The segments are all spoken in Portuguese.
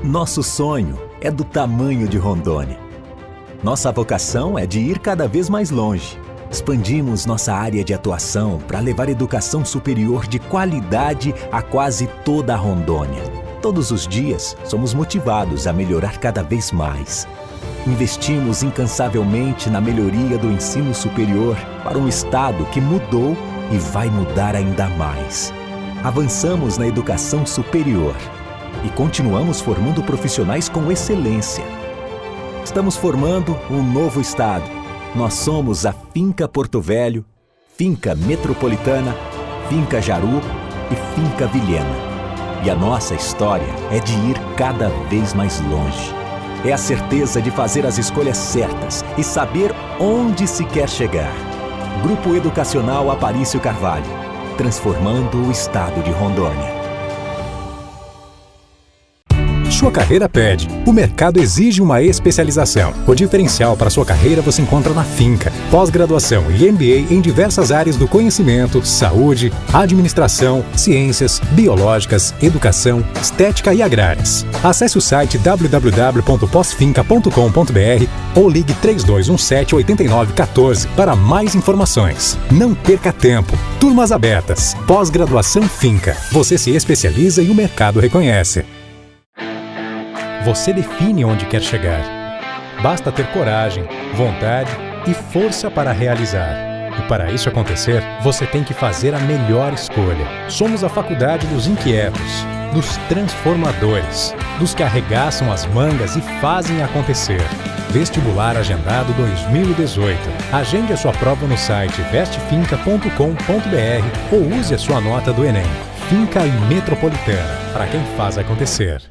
Nosso sonho é do tamanho de Rondônia. Nossa vocação é de ir cada vez mais longe. Expandimos nossa área de atuação para levar educação superior de qualidade a quase toda a Rondônia. Todos os dias, somos motivados a melhorar cada vez mais. Investimos incansavelmente na melhoria do ensino superior para um estado que mudou e vai mudar ainda mais. Avançamos na educação superior e continuamos formando profissionais com excelência. Estamos formando um novo estado. Nós somos a Finca Porto Velho, Finca Metropolitana, Finca Jaru e Finca Vilhena. E a nossa história é de ir cada vez mais longe. É a certeza de fazer as escolhas certas e saber onde se quer chegar. Grupo Educacional Aparício Carvalho, transformando o estado de Rondônia. Sua carreira pede. O mercado exige uma especialização. O diferencial para sua carreira você encontra na Finca. Pós-graduação e MBA em diversas áreas do conhecimento, saúde, administração, ciências, biológicas, educação, estética e agrárias. Acesse o site www.posfinca.com.br ou ligue 3217-8914 para mais informações. Não perca tempo. Turmas abertas. Pós-graduação Finca. Você se especializa e o mercado reconhece. Você define onde quer chegar. Basta ter coragem, vontade e força para realizar. E para isso acontecer, você tem que fazer a melhor escolha. Somos a faculdade dos inquietos, dos transformadores, dos que arregaçam as mangas e fazem acontecer. Vestibular Agendado 2018. Agende a sua prova no site vestefinca.com.br ou use a sua nota do Enem. Finca e Metropolitana, para quem faz acontecer.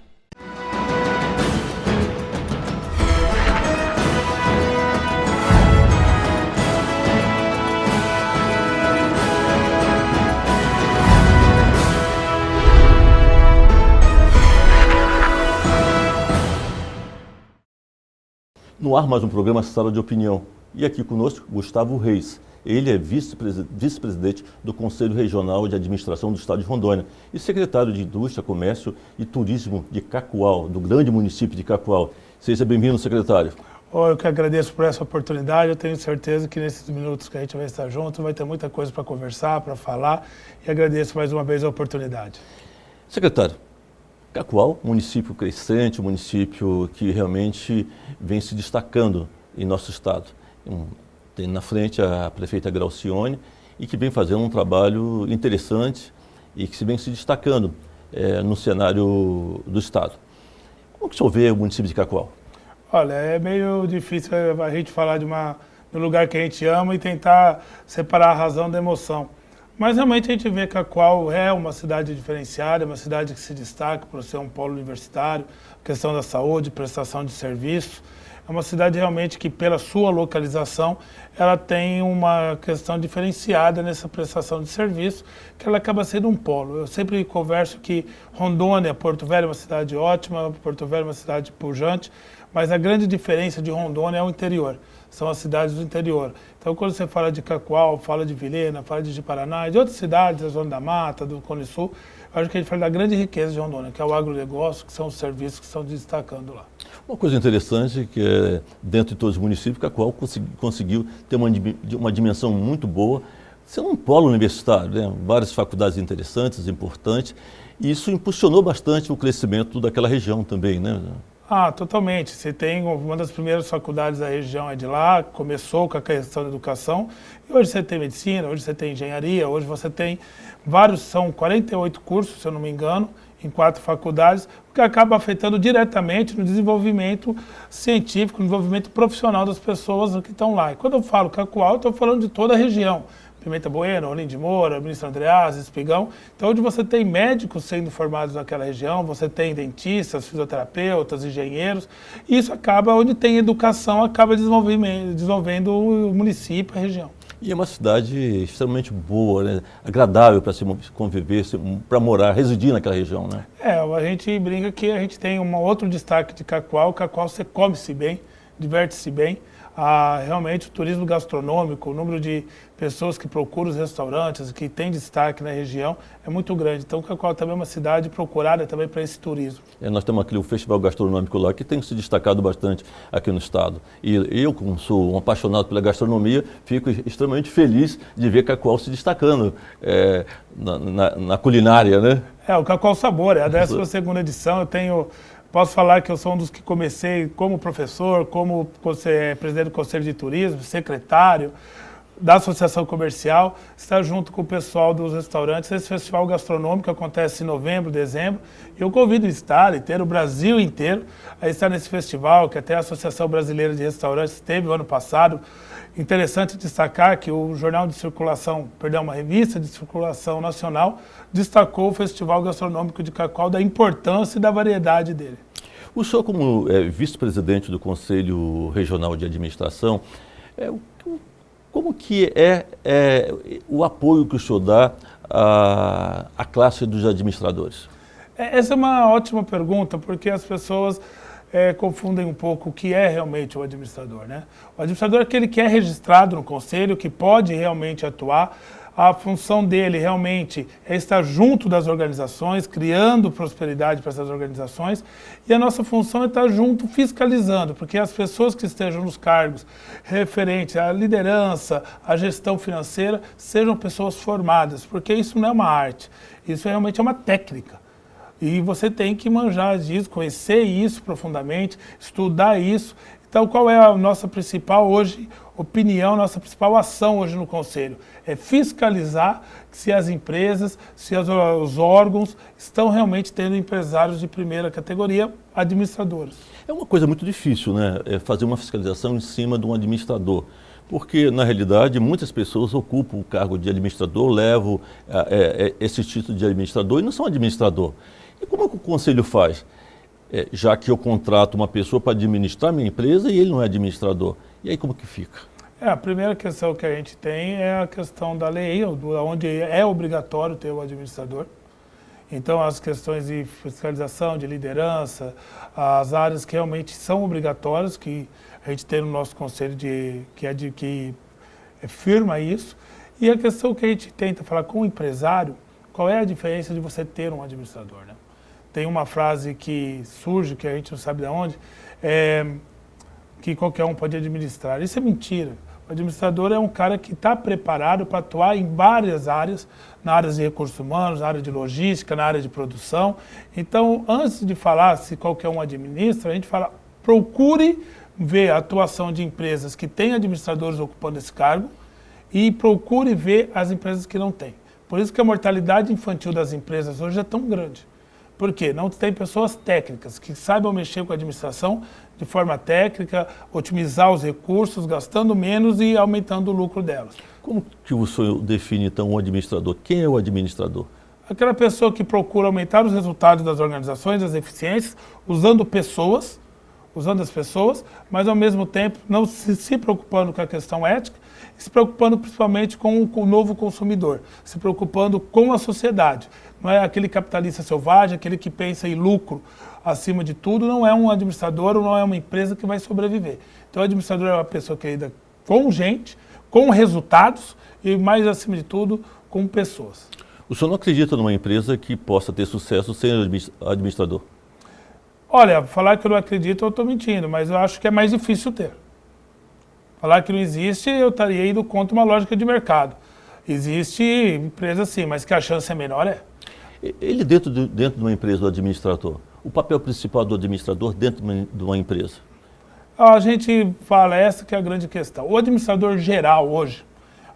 No ar, mais um programa Sala de Opinião. E aqui conosco, Gustavo Reis. Ele é vice-presidente do Conselho Regional de Administração do Estado de Rondônia e secretário de Indústria, Comércio e Turismo de Cacoal, do grande município de Cacoal. Seja bem-vindo, secretário. Eu que agradeço por essa oportunidade. Eu tenho certeza que nesses minutos que a gente vai estar junto, vai ter muita coisa para conversar, para falar. E agradeço mais uma vez a oportunidade. Secretário, Cacoal, município crescente, município que realmente vem se destacando em nosso estado. Tem na frente a prefeita Graucione e que vem fazendo um trabalho interessante e que se vem se destacando no cenário do estado. Como que o senhor vê o município de Cacoal? Olha, é meio difícil a gente falar de um lugar que a gente ama e tentar separar a razão da emoção. Mas realmente a gente vê que Cacoal é uma cidade diferenciada, uma cidade que se destaca por ser um polo universitário, questão da saúde, prestação de serviço. É uma cidade realmente que, pela sua localização, ela tem uma questão diferenciada nessa prestação de serviço, que ela acaba sendo um polo. Eu sempre converso que Rondônia, Porto Velho é uma cidade ótima, Porto Velho é uma cidade pujante, mas a grande diferença de Rondônia é o interior. São as cidades do interior. Então, quando você fala de Cacoal, fala de Vilhena, fala de Paraná, de outras cidades, da Zona da Mata, do Cone Sul, eu acho que a gente fala da grande riqueza de Rondônia, que é o agronegócio, que são os serviços que estão destacando lá. Uma coisa interessante que é, dentro de todos os municípios, Cacoal conseguiu ter uma dimensão muito boa, sendo um polo universitário, né? Várias faculdades interessantes, importantes, e isso impulsionou bastante o crescimento daquela região também, né? Totalmente. Você tem uma das primeiras faculdades da região é de lá, começou com a questão da educação, e hoje você tem medicina, hoje você tem engenharia, hoje você tem são 48 cursos, se eu não me engano, em 4 faculdades, o que acaba afetando diretamente no desenvolvimento científico, no desenvolvimento profissional das pessoas que estão lá. E quando eu falo Cacoal, eu estou falando de toda a região. Pimenta Bueno, Olinda de Moura, Ministro Andreasa, Espigão. Então, onde você tem médicos sendo formados naquela região, você tem dentistas, fisioterapeutas, engenheiros, e isso acaba, onde tem educação, acaba desenvolvendo o município, a região. E é uma cidade extremamente boa, né? Agradável para se conviver, para morar, residir naquela região, né? A gente brinca que a gente tem outro destaque de Cacoal. Cacoal você come-se bem, diverte-se bem. realmente o turismo gastronômico, o número de pessoas que procuram os restaurantes, que tem destaque na região, é muito grande. Então, Cacoal também é uma cidade procurada também para esse turismo. Nós temos aqui o Festival Gastronômico lá, que tem se destacado bastante aqui no estado. E eu, como sou um apaixonado pela gastronomia, fico extremamente feliz de ver Cacoal se destacando na culinária, né? O Cacoal Sabor, é a 12ª edição. Posso falar que eu sou um dos que comecei como professor, como presidente do Conselho de Turismo, secretário da Associação Comercial, está junto com o pessoal dos restaurantes. Esse festival gastronômico acontece em novembro, dezembro. Eu convido o estado inteiro, o Brasil inteiro, a estar nesse festival, que até a Associação Brasileira de Restaurantes teve o ano passado. Interessante destacar que o jornal de circulação, uma revista de circulação nacional, destacou o Festival Gastronômico de Cacoal, da importância e da variedade dele. O senhor, como vice-presidente do Conselho Regional de Administração, como que é o apoio que o senhor dá à classe dos administradores? Essa é uma ótima pergunta, porque as pessoas confundem um pouco o que é realmente o administrador, né? O administrador é aquele que é registrado no Conselho, que pode realmente atuar. A função dele realmente é estar junto das organizações, criando prosperidade para essas organizações, e a nossa função é estar junto fiscalizando, porque as pessoas que estejam nos cargos referentes à liderança, à gestão financeira, sejam pessoas formadas, porque isso não é uma arte, isso realmente é uma técnica. E você tem que manjar disso, conhecer isso profundamente, estudar isso. Então, qual é a nossa principal hoje opinião, nossa principal ação hoje no Conselho? É fiscalizar se as empresas, se os órgãos estão realmente tendo empresários de primeira categoria, administradores. É uma coisa muito difícil, né? Fazer uma fiscalização em cima de um administrador. Porque, na realidade, muitas pessoas ocupam o cargo de administrador, levam esse título de administrador e não são administrador. E como é que o Conselho faz? Já que eu contrato uma pessoa para administrar minha empresa e ele não é administrador. E aí como que fica? A primeira questão que a gente tem é a questão da lei, onde é obrigatório ter o administrador. Então, as questões de fiscalização, de liderança, as áreas que realmente são obrigatórias, que a gente tem no nosso conselho que firma isso. E a questão que a gente tenta falar com o empresário, qual é a diferença de você ter um administrador, né? Tem uma frase que surge, que a gente não sabe de onde, que qualquer um pode administrar. Isso é mentira. O administrador é um cara que está preparado para atuar em várias áreas, na área de recursos humanos, na área de logística, na área de produção. Então, antes de falar se qualquer um administra, a gente fala, procure ver a atuação de empresas que têm administradores ocupando esse cargo e procure ver as empresas que não têm. Por isso que a mortalidade infantil das empresas hoje é tão grande. Por quê? Não tem pessoas técnicas que saibam mexer com a administração de forma técnica, otimizar os recursos, gastando menos e aumentando o lucro delas. Como que o senhor define, então, um administrador? Quem é o administrador? Aquela pessoa que procura aumentar os resultados das organizações, das eficiências, usando as pessoas, mas ao mesmo tempo não se preocupando com a questão ética, se preocupando principalmente com o novo consumidor, se preocupando com a sociedade. Não é aquele capitalista selvagem, aquele que pensa em lucro acima de tudo, não é um administrador ou não é uma empresa que vai sobreviver. Então o administrador é uma pessoa que lida com gente, com resultados e, mais acima de tudo, com pessoas. O senhor não acredita numa empresa que possa ter sucesso sem administrador? Olha, falar que eu não acredito, eu estou mentindo, mas eu acho que é mais difícil ter. Falar que não existe, eu estaria indo contra uma lógica de mercado. Existe empresa sim, mas que a chance é menor, Ele dentro de uma empresa do administrador, o papel principal do administrador dentro de uma empresa? A gente fala, essa que é a grande questão. O administrador geral hoje,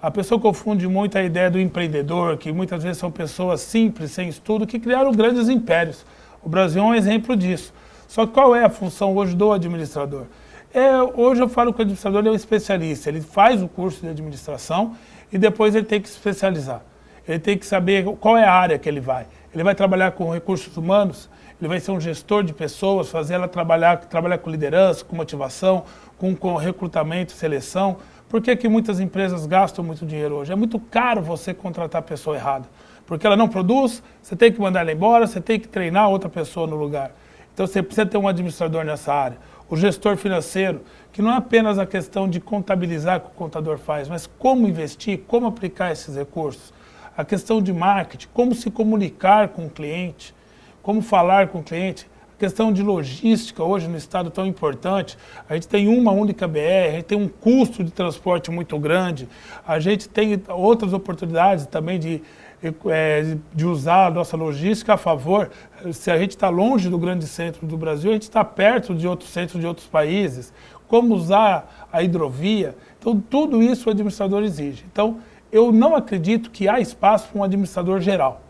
a pessoa confunde muito a ideia do empreendedor, que muitas vezes são pessoas simples, sem estudo, que criaram grandes impérios. O Brasil é um exemplo disso. Só que qual é a função hoje do administrador? Hoje eu falo que o administrador é um especialista, ele faz o curso de administração e depois ele tem que se especializar. Ele tem que saber qual é a área que ele vai. Ele vai trabalhar com recursos humanos, ele vai ser um gestor de pessoas, fazer ela trabalhar com liderança, com motivação, com recrutamento, seleção. Por que muitas empresas gastam muito dinheiro hoje? É muito caro você contratar a pessoa errada. Porque ela não produz, você tem que mandar ela embora, você tem que treinar outra pessoa no lugar. Então você precisa ter um administrador nessa área. o gestor financeiro, que não é apenas a questão de contabilizar o que o contador faz, mas como investir, como aplicar esses recursos. A questão de marketing, como se comunicar com o cliente, como falar com o cliente. A questão de logística, hoje no estado tão importante, a gente tem uma única BR, a gente tem um custo de transporte muito grande, a gente tem outras oportunidades também de usar a nossa logística a favor. Se a gente está longe do grande centro do Brasil, a gente está perto de outros centros de outros países. Como usar a hidrovia. Então, tudo isso o administrador exige. Então, eu não acredito que há espaço para um administrador geral.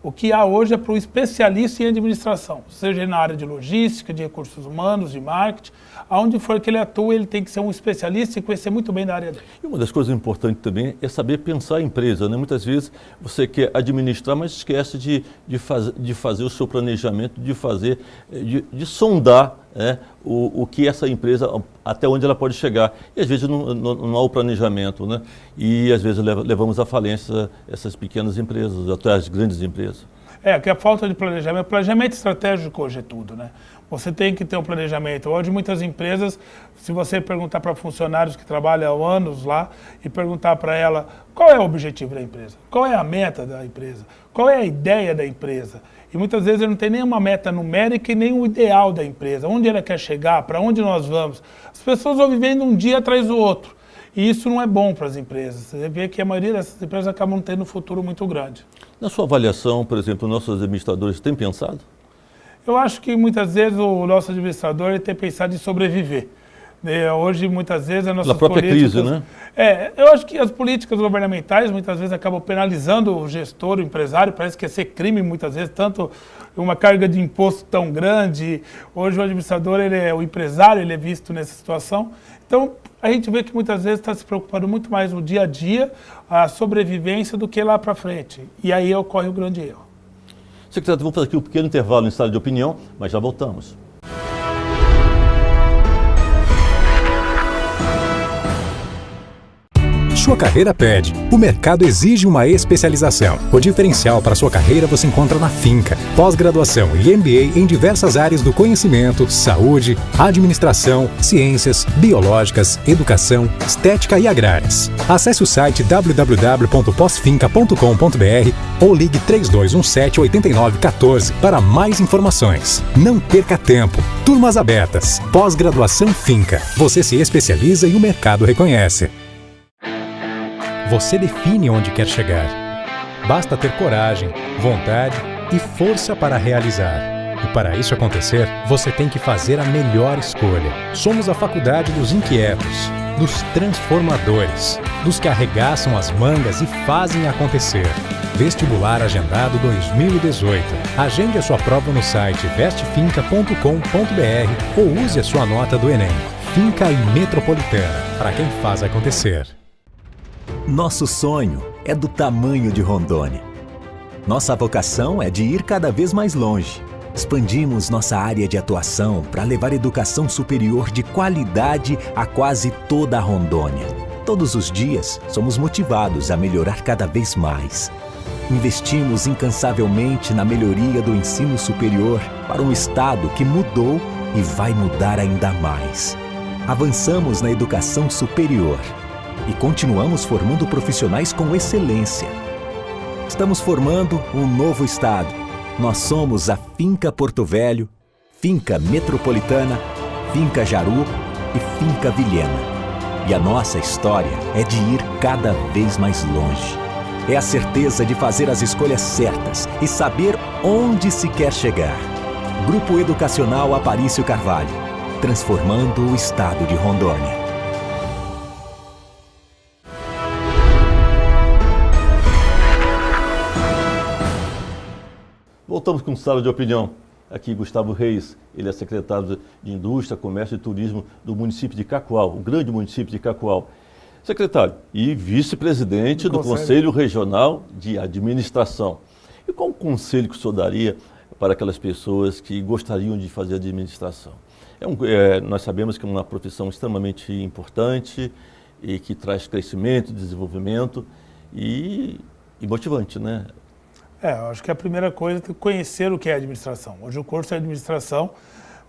O que há hoje é para o especialista em administração, seja na área de logística, de recursos humanos, de marketing, aonde for que ele atua, ele tem que ser um especialista e conhecer muito bem da área dele. E uma das coisas importantes também é saber pensar a empresa, né? Muitas vezes você quer administrar, mas esquece de fazer o seu planejamento, de sondar, né, o que essa empresa, até onde ela pode chegar. E às vezes não há o planejamento, né? E às vezes levamos à falência essas pequenas empresas, até as grandes empresas. Que a falta de planejamento estratégico hoje é tudo, né? Você tem que ter um planejamento. Hoje muitas empresas, se você perguntar para funcionários que trabalham há anos lá e perguntar para ela qual é o objetivo da empresa, qual é a meta da empresa, qual é a ideia da empresa, e muitas vezes ele não tem nenhuma meta numérica e nem o ideal da empresa, onde ela quer chegar, para onde nós vamos. As pessoas vão vivendo um dia atrás do outro. E isso não é bom para as empresas. Você vê que a maioria dessas empresas acabam tendo um futuro muito grande. Na sua avaliação, por exemplo, nossos administradores têm pensado? Eu acho que muitas vezes o nosso administrador ele tem pensado em sobreviver. Hoje, muitas vezes, as nossas própria políticas... crise, né? Eu acho que as políticas governamentais muitas vezes acabam penalizando o gestor, o empresário, parece que é ser crime muitas vezes, tanto uma carga de imposto tão grande. Hoje o administrador, o empresário, ele é visto nessa situação. Então, a gente vê que muitas vezes está se preocupando muito mais no dia a dia, a sobrevivência, do que lá para frente. E aí ocorre o grande erro. Secretário, vamos fazer aqui um pequeno intervalo em estado de opinião, mas já voltamos. Sua carreira pede. O mercado exige uma especialização. O diferencial para sua carreira você encontra na Finca. Pós-graduação e MBA em diversas áreas do conhecimento, saúde, administração, ciências, biológicas, educação, estética e agrárias. Acesse o site www.posfinca.com.br ou ligue 3217-8914 para mais informações. Não perca tempo. Turmas abertas. Pós-graduação Finca. Você se especializa e o mercado reconhece. Você define onde quer chegar. Basta ter coragem, vontade e força para realizar. E para isso acontecer, você tem que fazer a melhor escolha. Somos a faculdade dos inquietos, dos transformadores, dos que arregaçam as mangas e fazem acontecer. Vestibular Agendado 2018. Agende a sua prova no site vestefinca.com.br ou use a sua nota do Enem. Finca e Metropolitana, para quem faz acontecer. Nosso sonho é do tamanho de Rondônia. Nossa vocação é de ir cada vez mais longe. Expandimos nossa área de atuação para levar educação superior de qualidade a quase toda a Rondônia. Todos os dias, somos motivados a melhorar cada vez mais. Investimos incansavelmente na melhoria do ensino superior para um estado que mudou e vai mudar ainda mais. Avançamos na educação superior e continuamos formando profissionais com excelência. Estamos formando um novo estado. Nós somos a Finca Porto Velho, Finca Metropolitana, Finca Jaru e Finca Vilhena. E a nossa história é de ir cada vez mais longe. É a certeza de fazer as escolhas certas e saber onde se quer chegar. Grupo Educacional Aparício Carvalho, transformando o estado de Rondônia. Voltamos com o Sala de Opinião. Aqui Gustavo Reis, ele é secretário de Indústria, Comércio e Turismo do município de Cacoal, o grande município de Cacoal. Secretário, e vice-presidente do Conselho Regional de Administração. E qual o conselho que o senhor daria para aquelas pessoas que gostariam de fazer administração? Nós sabemos que é uma profissão extremamente importante e que traz crescimento, desenvolvimento e motivante, né? Eu acho que a primeira coisa é conhecer o que é administração. Hoje o curso de administração,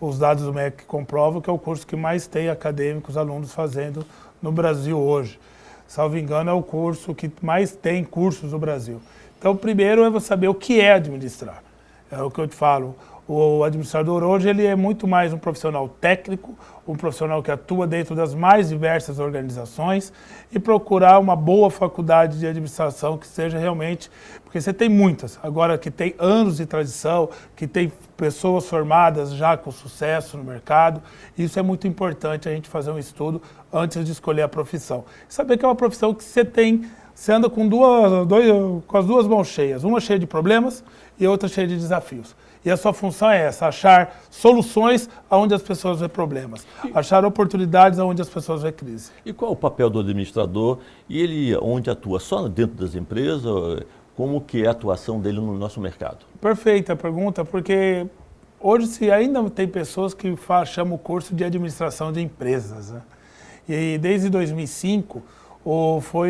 os dados do MEC comprovam que é o curso que mais tem acadêmicos, alunos fazendo no Brasil hoje. Salvo engano, é o curso que mais tem cursos no Brasil. Então, primeiro é você saber o que é administrar. É o que eu te falo. O administrador hoje ele é muito mais um profissional técnico, um profissional que atua dentro das mais diversas organizações e procurar uma boa faculdade de administração que seja realmente, porque você tem muitas, agora que tem anos de tradição, que tem pessoas formadas já com sucesso no mercado, isso é muito importante a gente fazer um estudo antes de escolher a profissão. Saber que é uma profissão que você anda com com as duas mãos cheias, uma cheia de problemas e outra cheia de desafios. E a sua função é essa, achar soluções onde as pessoas vêem problemas, achar oportunidades onde as pessoas vêem crise. E qual é o papel do administrador? E ele onde atua? Só dentro das empresas? Como que é a atuação dele no nosso mercado? Perfeita a pergunta, porque hoje se ainda tem pessoas que chamam o curso de administração de empresas, né? E desde 2005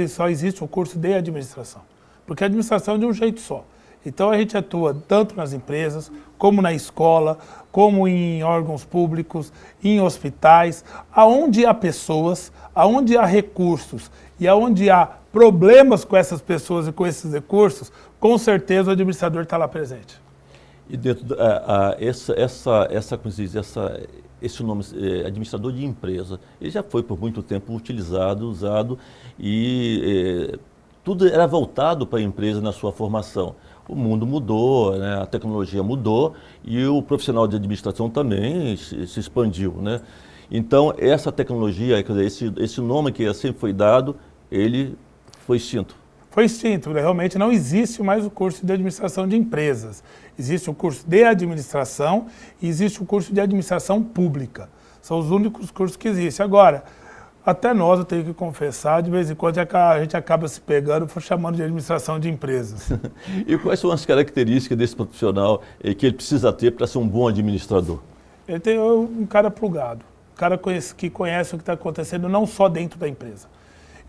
só existe o curso de administração, porque a administração é de um jeito só. Então a gente atua tanto nas empresas, como na escola, como em órgãos públicos, em hospitais, aonde há pessoas, aonde há recursos e aonde há problemas com essas pessoas e com esses recursos, com certeza o administrador está lá presente. E dentro esse nome, administrador de empresa, ele já foi por muito tempo usado e tudo era voltado para a empresa na sua formação. O mundo mudou, né? A tecnologia mudou e o profissional de administração também se expandiu, né? Então, essa tecnologia, quer dizer, esse nome que sempre foi dado, ele foi extinto. Foi extinto, realmente não existe mais o curso de administração de empresas. Existe o curso de administração e existe o curso de administração pública. São os únicos cursos que existem. Agora, até nós, eu tenho que confessar, de vez em quando a gente acaba se pegando e chamando de administração de empresas. E quais são as características desse profissional que ele precisa ter para ser um bom administrador? Ele tem um cara plugado, um cara que conhece o que está acontecendo não só dentro da empresa.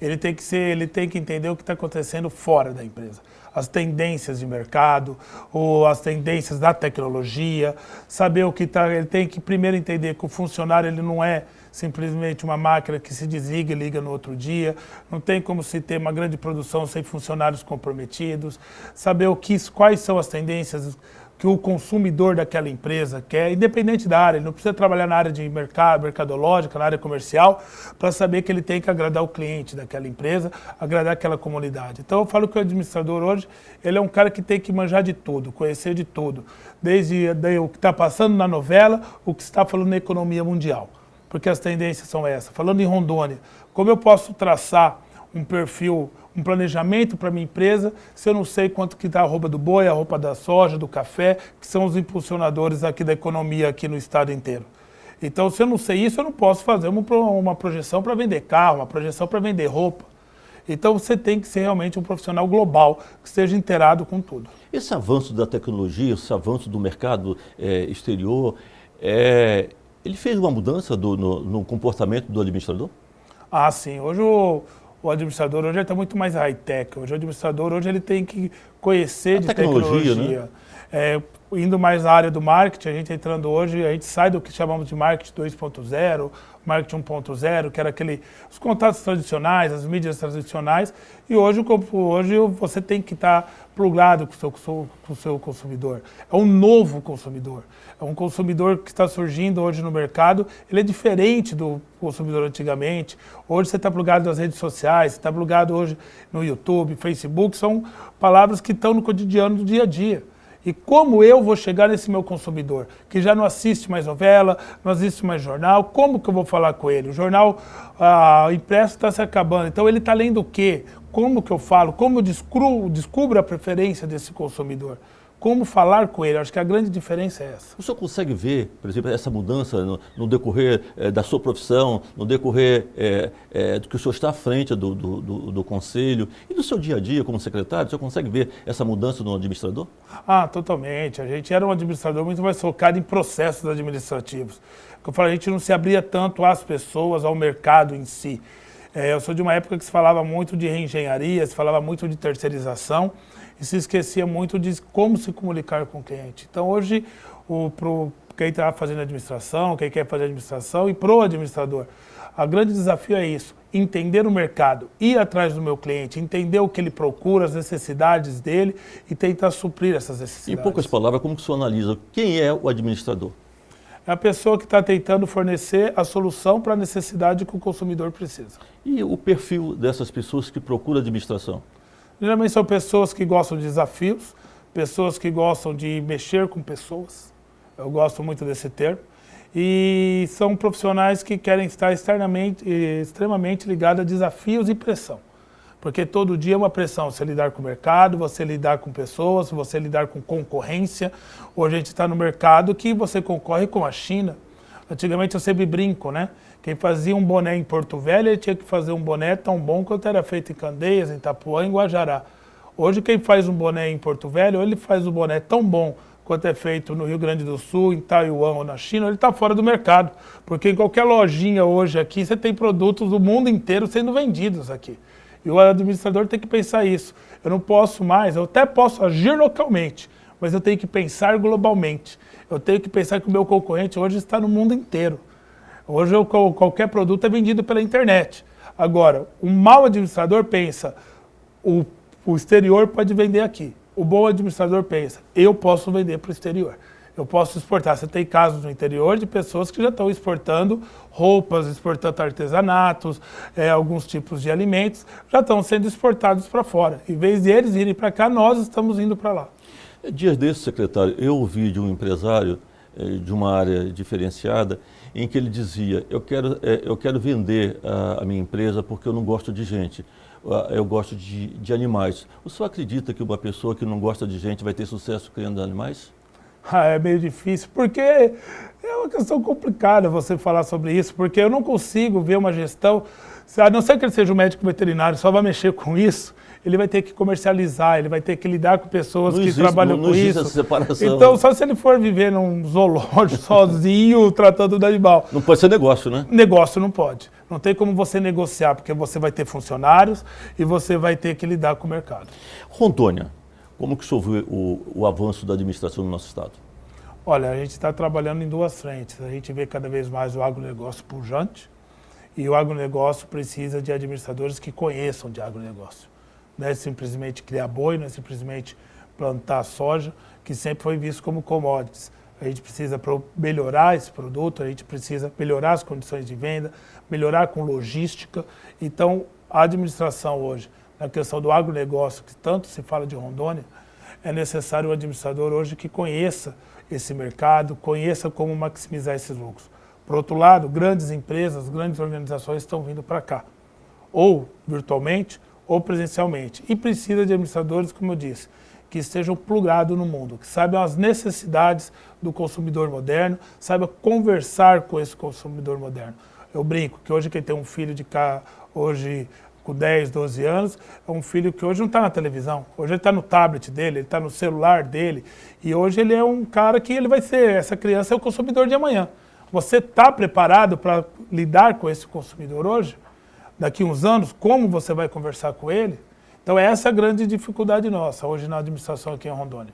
Ele tem que entender o que está acontecendo fora da empresa. As tendências de mercado, ou as tendências da tecnologia, saber o que está. Ele tem que primeiro entender que o funcionário ele não é simplesmente uma máquina que se desliga e liga no outro dia. Não tem como se ter uma grande produção sem funcionários comprometidos. Saber quais são as tendências que o consumidor daquela empresa quer, independente da área. Ele não precisa trabalhar na área de mercadológica, na área comercial, para saber que ele tem que agradar o cliente daquela empresa, agradar aquela comunidade. Então eu falo que o administrador hoje, ele é um cara que tem que manjar de tudo, conhecer de tudo. Desde o que está passando na novela, o que está falando na economia mundial. Porque as tendências são essas. Falando em Rondônia, como eu posso traçar um perfil, um planejamento para minha empresa, se eu não sei quanto que está a roupa do boi, a roupa da soja, do café, que são os impulsionadores aqui da economia aqui no estado inteiro. Então, se eu não sei isso, eu não posso fazer uma projeção para vender carro, uma projeção para vender roupa. Então, você tem que ser realmente um profissional global, que esteja inteirado com tudo. Esse avanço da tecnologia, esse avanço do mercado exterior, ele fez uma mudança no comportamento do administrador? Ah, sim. Hoje o administrador hoje está muito mais high-tech. Hoje o administrador hoje ele tem que conhecer de tecnologia. Né? Indo mais na área do marketing, a gente entrando hoje, a gente sai do que chamamos de marketing 2.0, marketing 1.0, que era os contatos tradicionais, as mídias tradicionais, e hoje você tem que estar plugado com o seu consumidor. É um novo consumidor. É um consumidor que está surgindo hoje no mercado, ele é diferente do consumidor antigamente. Hoje você está plugado nas redes sociais, você está plugado hoje no YouTube, Facebook, são palavras que estão no cotidiano do dia a dia. E como eu vou chegar nesse meu consumidor, que já não assiste mais novela, não assiste mais jornal, como que eu vou falar com ele? O jornal impresso está se acabando, então ele está lendo o quê? Como que eu falo? Como eu descubro a preferência desse consumidor? Como falar com ele? Acho que a grande diferença é essa. O senhor consegue ver, por exemplo, essa mudança no decorrer da sua profissão, no decorrer do que o senhor está à frente do conselho e do seu dia a dia como secretário? O senhor consegue ver essa mudança no administrador? Ah, totalmente. A gente era um administrador muito mais focado em processos administrativos. Como eu falei, a gente não se abria tanto às pessoas, ao mercado em si. Eu sou de uma época que se falava muito de reengenharia, se falava muito de terceirização, e se esquecia muito de como se comunicar com o cliente. Então hoje, quem está fazendo administração, quem quer fazer administração e pro administrador. O grande desafio é isso, entender o mercado, ir atrás do meu cliente, entender o que ele procura, as necessidades dele e tentar suprir essas necessidades. Em poucas palavras, como que o senhor analisa quem é o administrador? É a pessoa que está tentando fornecer a solução para a necessidade que o consumidor precisa. E o perfil dessas pessoas que procuram administração? Geralmente são pessoas que gostam de desafios, pessoas que gostam de mexer com pessoas, eu gosto muito desse termo, e são profissionais que querem estar extremamente ligados a desafios e pressão. Porque todo dia é uma pressão, você lidar com o mercado, você lidar com pessoas, você lidar com concorrência. Hoje a gente está no mercado que você concorre com a China. Antigamente eu sempre brinco, né? Quem fazia um boné em Porto Velho, ele tinha que fazer um boné tão bom quanto era feito em Candeias, em Itapuã, em Guajará. Hoje quem faz um boné em Porto Velho, ele faz um boné tão bom quanto é feito no Rio Grande do Sul, em Taiwan ou na China, ele está fora do mercado. Porque em qualquer lojinha hoje aqui, você tem produtos do mundo inteiro sendo vendidos aqui. E o administrador tem que pensar isso. Eu não posso mais, eu até posso agir localmente, mas eu tenho que pensar globalmente. Eu tenho que pensar que o meu concorrente hoje está no mundo inteiro. Hoje qualquer produto é vendido pela internet. Agora, um mau administrador pensa, o exterior pode vender aqui. O bom administrador pensa, eu posso vender para o exterior. Eu posso exportar. Você tem casos no interior de pessoas que já estão exportando roupas, exportando artesanatos, alguns tipos de alimentos, já estão sendo exportados para fora. Em vez de eles irem para cá, nós estamos indo para lá. Dias desses, secretário, eu ouvi de um empresário de uma área diferenciada, em que ele dizia, eu quero vender a minha empresa porque eu não gosto de gente, eu gosto de animais. O senhor acredita que uma pessoa que não gosta de gente vai ter sucesso criando animais? É meio difícil, porque é uma questão complicada você falar sobre isso, porque eu não consigo ver uma gestão, a não ser que ele seja um médico veterinário, só vai mexer com isso, ele vai ter que comercializar, ele vai ter que lidar com pessoas que trabalham com isso. Essa separação. Então, só se ele for viver num zoológico sozinho, tratando do animal. Não pode ser negócio, né? Negócio não pode. Não tem como você negociar, porque você vai ter funcionários e você vai ter que lidar com o mercado. Rondônia, como que o senhor vê o avanço da administração no nosso estado? Olha, a gente está trabalhando em duas frentes. A gente vê cada vez mais o agronegócio pujante e o agronegócio precisa de administradores que conheçam de agronegócio. Não é simplesmente criar boi, não é simplesmente plantar soja, que sempre foi visto como commodities. A gente precisa melhorar esse produto, a gente precisa melhorar as condições de venda, melhorar com logística. Então, a administração hoje, na questão do agronegócio, que tanto se fala de Rondônia, é necessário um administrador hoje que conheça esse mercado, conheça como maximizar esses lucros. Por outro lado, grandes empresas, grandes organizações estão vindo para cá, ou virtualmente, ou presencialmente. E precisa de administradores, como eu disse, que estejam plugados no mundo, que saibam as necessidades do consumidor moderno, saibam conversar com esse consumidor moderno. Eu brinco que hoje quem tem um filho de cá, hoje com 10, 12 anos, é um filho que hoje não está na televisão, hoje ele está no tablet dele, ele está no celular dele, e hoje ele é um cara que ele vai ser, essa criança é o consumidor de amanhã. Você está preparado para lidar com esse consumidor hoje? Daqui a uns anos, como você vai conversar com ele? Então essa é a grande dificuldade nossa hoje na administração aqui em Rondônia.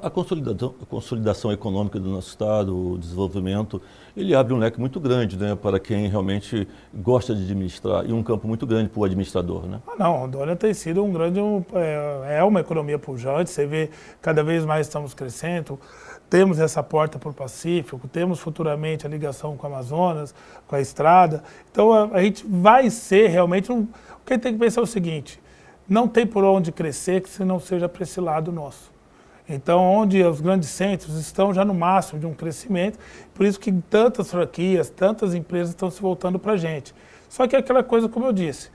A consolidação econômica do nosso estado, o desenvolvimento, ele abre um leque muito grande, né, para quem realmente gosta de administrar e um campo muito grande para o administrador, né? Não, Rondônia tem sido um grande, é uma economia pujante, você vê cada vez mais estamos crescendo, temos essa porta para o Pacífico, temos futuramente a ligação com o Amazonas, com a estrada, então a gente vai ser realmente, o que tem que pensar é o seguinte, não tem por onde crescer que se não seja para esse lado nosso. Então, onde os grandes centros estão já no máximo de um crescimento, por isso que tantas franquias, tantas empresas estão se voltando para a gente. Só que é aquela coisa, como eu disse,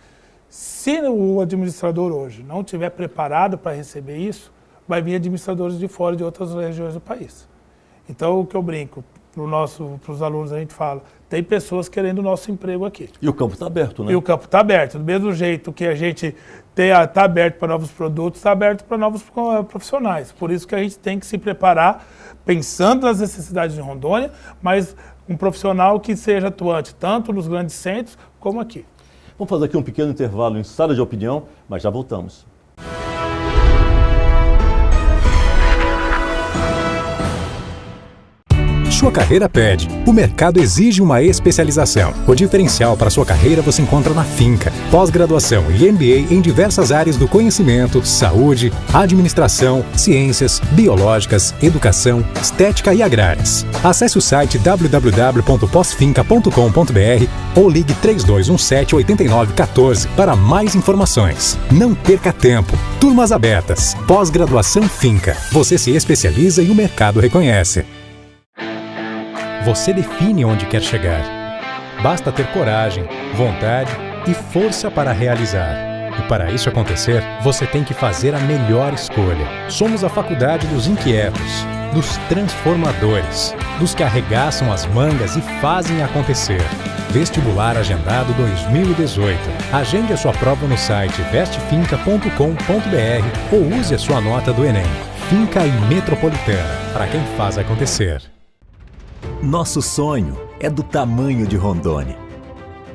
se o administrador hoje não estiver preparado para receber isso, vai vir administradores de fora de outras regiões do país. Então, o que eu brinco, para os alunos a gente fala, tem pessoas querendo o nosso emprego aqui. E o campo está aberto, né? E o campo está aberto. Do mesmo jeito que a gente está aberto para novos produtos, está aberto para novos profissionais. Por isso que a gente tem que se preparar, pensando nas necessidades de Rondônia, mas um profissional que seja atuante tanto nos grandes centros como aqui. Vamos fazer aqui um pequeno intervalo em sala de opinião, mas já voltamos. sua carreira pede. O mercado exige uma especialização. O diferencial para sua carreira você encontra na Finca. Pós-graduação e MBA em diversas áreas do conhecimento, saúde, administração, ciências, biológicas, educação, estética e agrárias. Acesse o site www.posfinca.com.br ou ligue 3217-8914 para mais informações. Não perca tempo. Turmas abertas. Pós-graduação Finca. Você se especializa e o mercado reconhece. Você define onde quer chegar. Basta ter coragem, vontade e força para realizar. E para isso acontecer, você tem que fazer a melhor escolha. Somos a faculdade dos inquietos, dos transformadores, dos que arregaçam as mangas e fazem acontecer. Vestibular Agendado 2018. Agende a sua prova no site vestefinca.com.br ou use a sua nota do Enem. Finca e Metropolitana, para quem faz acontecer. Nosso sonho é do tamanho de Rondônia.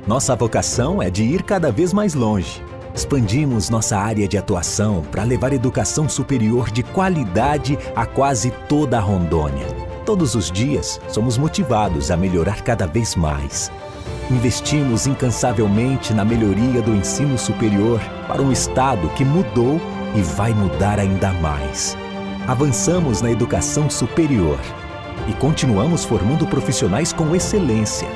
Nossa vocação é de ir cada vez mais longe. Expandimos nossa área de atuação para levar educação superior de qualidade a quase toda a Rondônia. Todos os dias, somos motivados a melhorar cada vez mais. Investimos incansavelmente na melhoria do ensino superior para um estado que mudou e vai mudar ainda mais. Avançamos na educação superior e continuamos formando profissionais com excelência.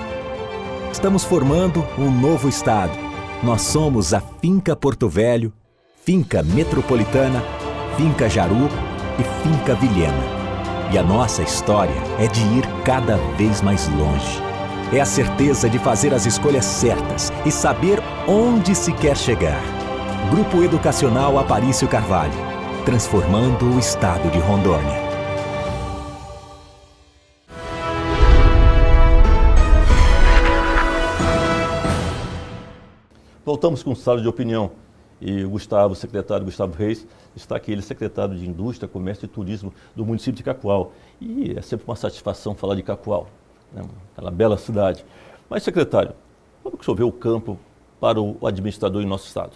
Estamos formando um novo estado. Nós somos a Finca Porto Velho, Finca Metropolitana, Finca Jaru e Finca Vilhena. E a nossa história é de ir cada vez mais longe. É a certeza de fazer as escolhas certas e saber onde se quer chegar. Grupo Educacional Aparício Carvalho, transformando o estado de Rondônia. Voltamos com o Sala de Opinião. E o secretário Gustavo Reis, está aqui, ele é secretário de Indústria, Comércio e Turismo do município de Cacoal. E é sempre uma satisfação falar de Cacoal, né? Aquela bela cidade. Mas, secretário, como que o senhor vê o campo para o administrador em nosso estado?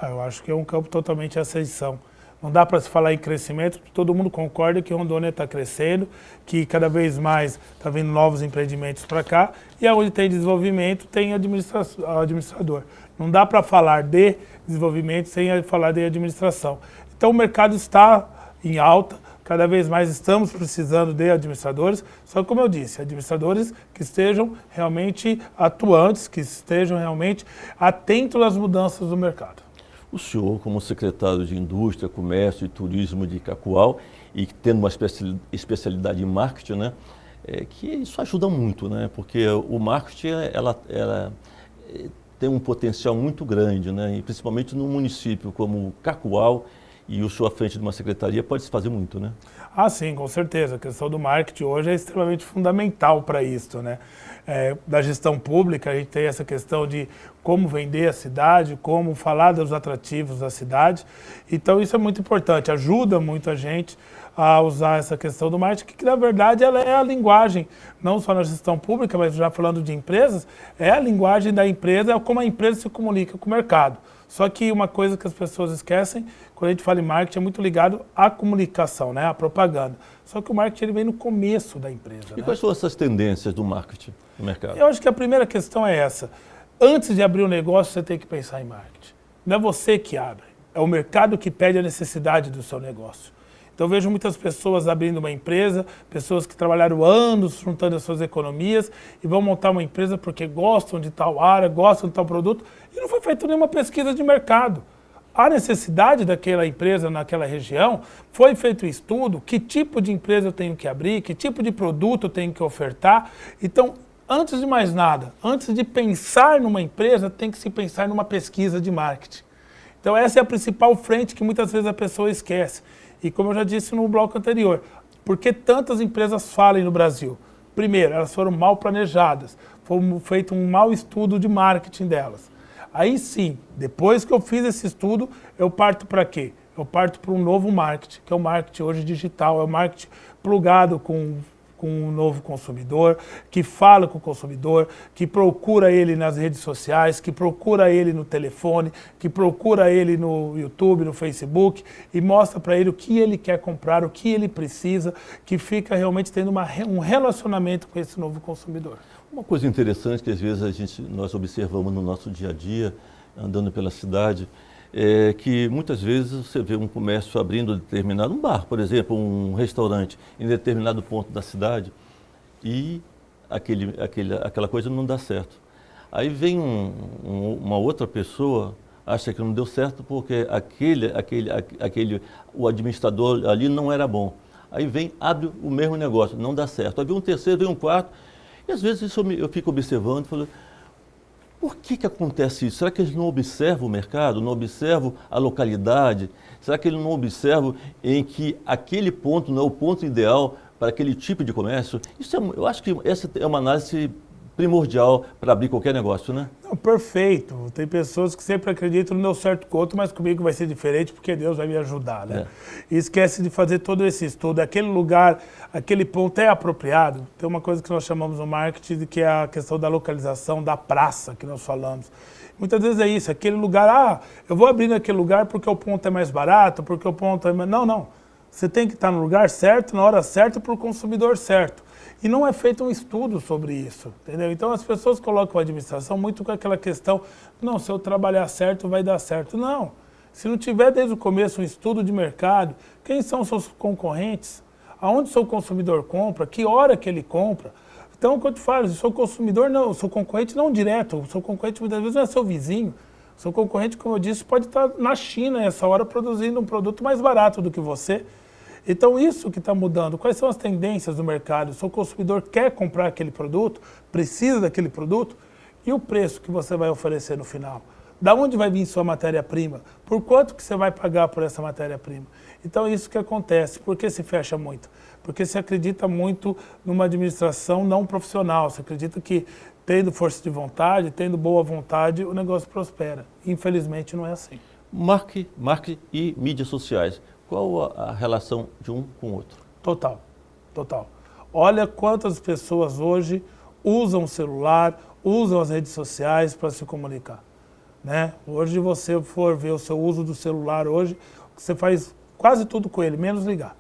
Eu acho que é um campo totalmente em ascensão. Não dá para se falar em crescimento, porque todo mundo concorda que Rondônia está crescendo, que cada vez mais está vindo novos empreendimentos para cá, e onde tem desenvolvimento, tem administrador. Não dá para falar de desenvolvimento sem falar de administração. Então o mercado está em alta, cada vez mais estamos precisando de administradores, só que, como eu disse, administradores que estejam realmente atuantes, que estejam realmente atentos às mudanças do mercado. O senhor, como secretário de Indústria, Comércio e Turismo de Cacoal, e tendo uma especialidade em marketing, né, que isso ajuda muito, né, porque o marketing ela tem um potencial muito grande, né, e principalmente num município como Cacoal, e o senhor à frente de uma secretaria pode se fazer muito, né? Ah, sim, com certeza. A questão do marketing hoje é extremamente fundamental para isso, né? Da gestão pública, a gente tem essa questão de como vender a cidade, como falar dos atrativos da cidade. Então isso é muito importante, ajuda muito a gente a usar essa questão do marketing, que na verdade ela é a linguagem, não só na gestão pública, mas já falando de empresas, é a linguagem da empresa, é como a empresa se comunica com o mercado. Só que uma coisa que as pessoas esquecem, quando a gente fala em marketing, é muito ligado à comunicação, né? À propaganda. Só que o marketing ele vem no começo da empresa. E quais são essas tendências do marketing no mercado? Eu acho que a primeira questão é essa. Antes de abrir um negócio, você tem que pensar em marketing. Não é você que abre, é o mercado que pede a necessidade do seu negócio. Então eu vejo muitas pessoas abrindo uma empresa, pessoas que trabalharam anos juntando as suas economias e vão montar uma empresa porque gostam de tal área, gostam de tal produto e não foi feita nenhuma pesquisa de mercado. A necessidade daquela empresa naquela região, foi feito um estudo, que tipo de empresa eu tenho que abrir, que tipo de produto eu tenho que ofertar. Então, antes de mais nada, antes de pensar numa empresa, tem que se pensar numa pesquisa de marketing. Então essa é a principal frente que muitas vezes a pessoa esquece. E como eu já disse no bloco anterior, por que tantas empresas falem no Brasil? Primeiro, elas foram mal planejadas, foi feito um mau estudo de marketing delas. Aí sim, depois que eu fiz esse estudo, eu parto para quê? Eu parto para um novo marketing, que é o marketing hoje digital, é o marketing plugado com com um novo consumidor, que fala com o consumidor, que procura ele nas redes sociais, que procura ele no telefone, que procura ele no YouTube, no Facebook e mostra para ele o que ele quer comprar, o que ele precisa, que fica realmente tendo um relacionamento com esse novo consumidor. Uma coisa interessante que às vezes nós observamos no nosso dia a dia, andando pela cidade, é que muitas vezes você vê um comércio abrindo determinado, um bar, por exemplo, um restaurante em determinado ponto da cidade e aquela coisa não dá certo. Aí vem uma outra pessoa, acha que não deu certo porque o administrador ali não era bom. Aí vem, abre o mesmo negócio, não dá certo. Aí vem um terceiro, vem um quarto, e às vezes eu fico observando e falo, por que acontece isso? Será que eles não observam o mercado, não observam a localidade? Será que eles não observam em que aquele ponto não é o ponto ideal para aquele tipo de comércio? Eu acho que essa é uma análise primordial para abrir qualquer negócio, né? Não, perfeito. Tem pessoas que sempre acreditam no meu certo com outro, mas comigo vai ser diferente porque Deus vai me ajudar, né? E esquece de fazer todo esse estudo. Aquele lugar, aquele ponto é apropriado. Tem uma coisa que nós chamamos no marketing, que é a questão da localização, da praça que nós falamos. Muitas vezes é isso, aquele lugar, eu vou abrir naquele lugar porque o ponto é mais barato, porque o ponto é mais... Não. Você tem que estar no lugar certo, na hora certa, para o consumidor certo. E não é feito um estudo sobre isso, entendeu? Então as pessoas colocam a administração muito com aquela questão, não, se eu trabalhar certo vai dar certo. Não, se não tiver desde o começo um estudo de mercado, quem são seus concorrentes, aonde seu consumidor compra, que hora que ele compra. Então, quando eu te falo, seu consumidor não, seu concorrente não direto, o seu concorrente muitas vezes não é seu vizinho, seu concorrente, como eu disse, pode estar na China essa hora produzindo um produto mais barato do que você. Então, isso que está mudando. Quais são as tendências do mercado? O seu consumidor quer comprar aquele produto, precisa daquele produto, e o preço que você vai oferecer no final? Da onde vai vir sua matéria-prima? Por quanto que você vai pagar por essa matéria-prima? Então, é isso que acontece. Por que se fecha muito? Porque se acredita muito numa administração não profissional. Se acredita que, tendo força de vontade, tendo boa vontade, o negócio prospera. Infelizmente, não é assim. Marketing e mídias sociais. Qual a relação de um com o outro? Total. Olha quantas pessoas hoje usam o celular, usam as redes sociais para se comunicar, né? Hoje você for ver o seu uso do celular hoje, você faz quase tudo com ele, menos ligar.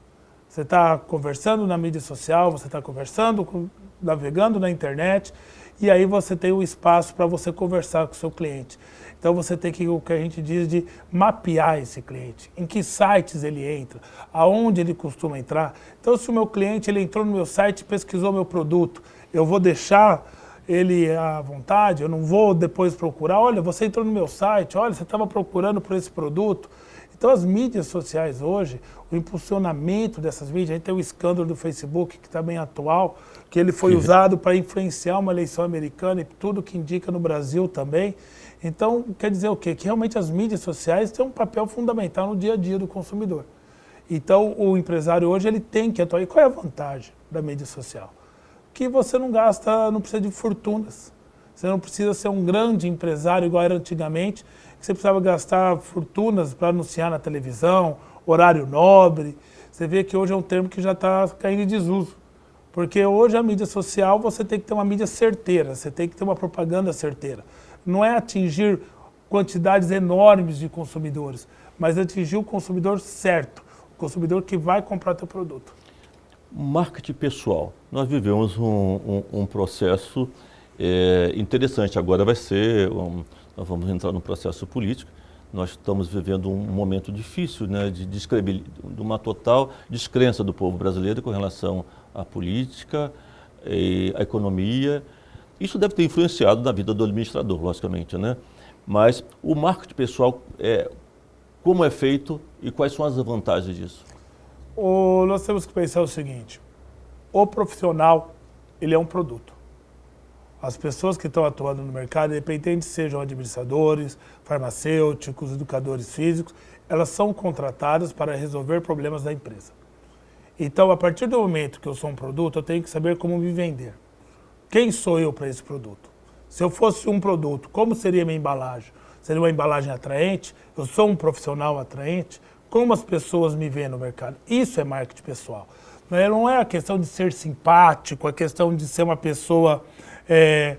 Você está conversando na mídia social, você está conversando, navegando na internet, e aí você tem um espaço para você conversar com o seu cliente. Então você tem que, o que a gente diz de mapear esse cliente, em que sites ele entra, aonde ele costuma entrar. Então se o meu cliente ele entrou no meu site e pesquisou meu produto, eu vou deixar ele à vontade, eu não vou depois procurar, olha, você entrou no meu site, olha, você estava procurando por esse produto. Então as mídias sociais hoje, o impulsionamento dessas mídias, a gente tem o escândalo do Facebook que está bem atual, que ele foi usado para influenciar uma eleição americana e tudo que indica no Brasil também. Então, quer dizer o quê? Que realmente as mídias sociais têm um papel fundamental no dia a dia do consumidor. Então, o empresário hoje ele tem que atuar. E qual é a vantagem da mídia social? Que você não gasta, não precisa de fortunas. Você não precisa ser um grande empresário igual era antigamente, que você precisava gastar fortunas para anunciar na televisão, horário nobre. Você vê que hoje é um termo que já está caindo em desuso. Porque hoje a mídia social você tem que ter uma mídia certeira, você tem que ter uma propaganda certeira. Não é atingir quantidades enormes de consumidores, mas atingir o consumidor certo, o consumidor que vai comprar teu produto. Marketing pessoal. Nós vivemos um processo interessante. Agora vai ser, nós vamos entrar no processo político. Nós estamos vivendo um momento difícil, né, de uma total descrença do povo brasileiro com relação à política, à economia. Isso deve ter influenciado na vida do administrador, logicamente, né? Mas o marketing pessoal, como é feito e quais são as vantagens disso? Nós temos que pensar o seguinte, o profissional, ele é um produto. As pessoas que estão atuando no mercado, independente sejam administradores, farmacêuticos, educadores físicos, elas são contratadas para resolver problemas da empresa. Então, a partir do momento que eu sou um produto, eu tenho que saber como me vender. Quem sou eu para esse produto? Se eu fosse um produto, como seria minha embalagem? Seria uma embalagem atraente? Eu sou um profissional atraente? Como as pessoas me veem no mercado? Isso é marketing pessoal. Não é a questão de ser simpático, a questão de ser uma pessoa